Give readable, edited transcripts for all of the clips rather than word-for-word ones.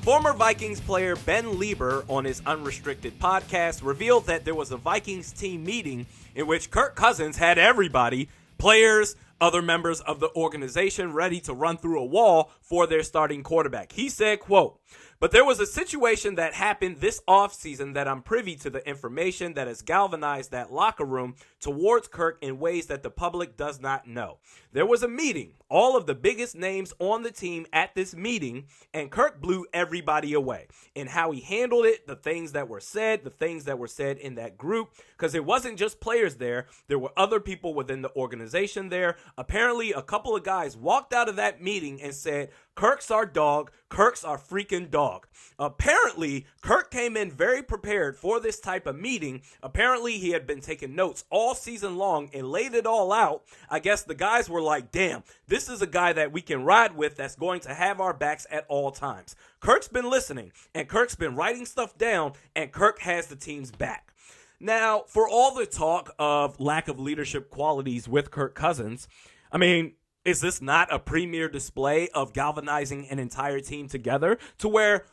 Former Vikings player Ben Lieber on his Unrestricted podcast revealed that there was a Vikings team meeting in which Kirk Cousins had everybody, players, other members of the organization, ready to run through a wall for their starting quarterback. He said, quote, "But there was a situation that happened this offseason that I'm privy to the information that has galvanized that locker room towards Kirk in ways that the public does not know. There was a meeting, all of the biggest names on the team at this meeting, and Kirk blew everybody away in how he handled it, the things that were said in that group, because it wasn't just players there. There were other people within the organization there. Apparently, a couple of guys walked out of that meeting and said, Kirk's our dog. Kirk's our freaking dog. Apparently, Kirk came in very prepared for this type of meeting. Apparently, he had been taking notes all season long and laid it all out. I guess the guys were like, damn, this is a guy that we can ride with that's going to have our backs at all times. Kirk's been listening, and Kirk's been writing stuff down, and Kirk has the team's back." Now, for all the talk of lack of leadership qualities with Kirk Cousins, I mean, is this not a premier display of galvanizing an entire team together to where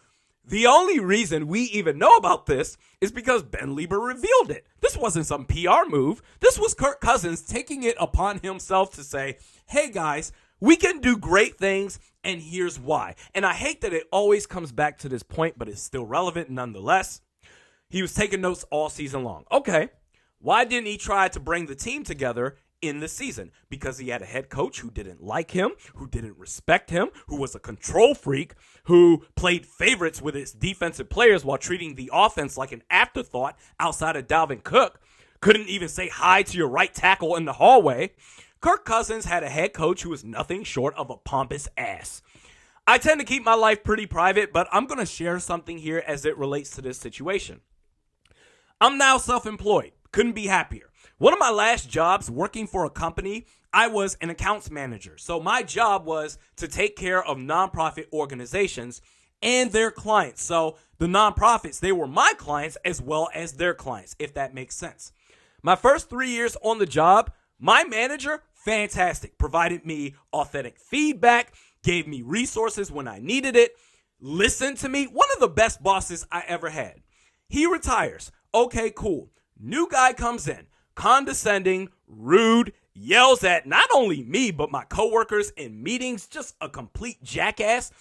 the only reason we even know about this is because Ben Lieber revealed it? This wasn't some PR move. This was Kirk Cousins taking it upon himself to say, hey guys, we can do great things, and here's why. And I hate that it always comes back to this point, but it's still relevant nonetheless. He was taking notes all season long. Okay, why didn't he try to bring the team together in the season? Because he had a head coach who didn't like him, who didn't respect him, who was a control freak, who played favorites with his defensive players while treating the offense like an afterthought outside of Dalvin Cook, couldn't even say hi to your right tackle in the hallway. Kirk Cousins had a head coach who was nothing short of a pompous ass. I tend to keep my life pretty private, but I'm going to share something here as it relates to this situation. I'm now self-employed. Couldn't be happier. One of my last jobs working for a company, I was an accounts manager. So my job was to take care of nonprofit organizations and their clients. So the nonprofits, they were my clients as well as their clients, if that makes sense. My first 3 years on the job, my manager, fantastic, provided me authentic feedback, gave me resources when I needed it, listened to me. One of the best bosses I ever had. He retires. Okay, cool. New guy comes in, condescending, rude, yells at not only me, but my coworkers in meetings, just a complete jackass.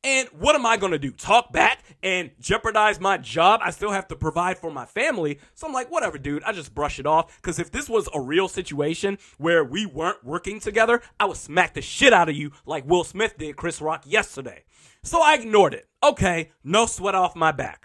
And what am I going to do? Talk back and jeopardize my job? I still have to provide for my family. So I'm like, whatever, dude. I just brush it off. Because if this was a real situation where we weren't working together, I would smack the shit out of you like Will Smith did Chris Rock yesterday. So I ignored it. Okay, no sweat off my back.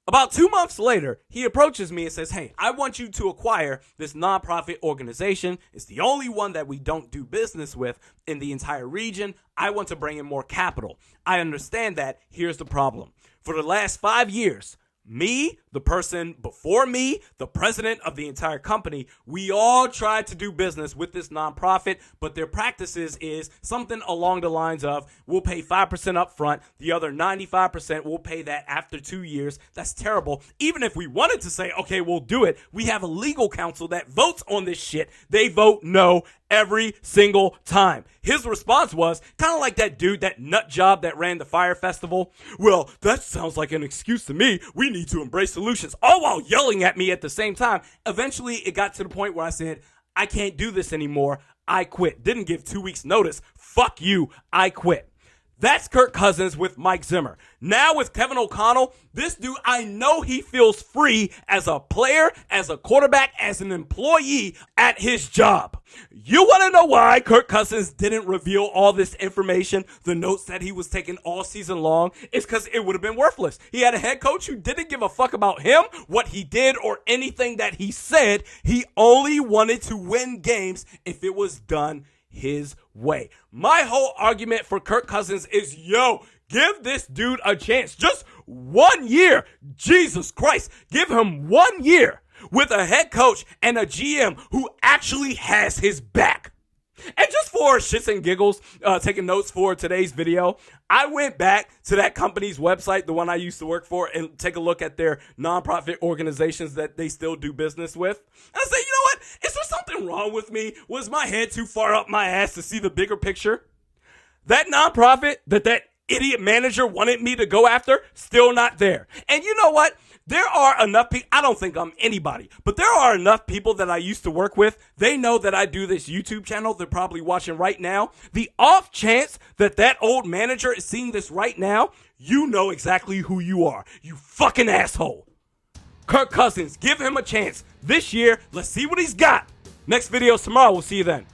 About 2 months later, he approaches me and says, hey, I want you to acquire this nonprofit organization. It's the only one that we don't do business with in the entire region. I want to bring in more capital. I understand that. Here's the problem. For the last 5 years, me, the person before me, the president of the entire company, we all tried to do business with this nonprofit, but their practices is something along the lines of, we'll pay 5% up front, the other 95% we'll pay that after 2 years. That's terrible. Even if we wanted to say, okay, we'll do it, we have a legal counsel that votes on this shit. They vote no every single time. His response was kind of like that dude, that nut job that ran the fire festival. Well, that sounds like an excuse to me. We need to embrace solutions, all while yelling at me at the same time. Eventually, it got to the point where I said, I can't do this anymore. I quit. Didn't give 2 weeks notice. Fuck you. I quit. That's Kirk Cousins with Mike Zimmer. Now with Kevin O'Connell, this dude, I know he feels free as a player, as a quarterback, as an employee at his job. You want to know why Kirk Cousins didn't reveal all this information, the notes that he was taking all season long? It's because it would have been worthless. He had a head coach who didn't give a fuck about him, what he did, or anything that he said. He only wanted to win games if it was done his way. My whole argument for Kirk Cousins is, give this dude a chance. Just 1 year. Jesus Christ. Give him 1 year with a head coach and a GM who actually has his back. And just for shits and giggles, taking notes for today's video, I went back to that company's website, the one I used to work for, and take a look at their nonprofit organizations that they still do business with. And I said, you know what? Is there something wrong with me? Was my head too far up my ass to see the bigger picture? That nonprofit that idiot manager wanted me to go after, still not there. And you know what? There are enough people, I don't think I'm anybody, but there are enough people that I used to work with. They know that I do this YouTube channel. They're probably watching right now. The off chance that that old manager is seeing this right now, you know exactly who you are. You fucking asshole. Kirk Cousins, give him a chance. This year, let's see what he's got. Next video tomorrow. We'll see you then.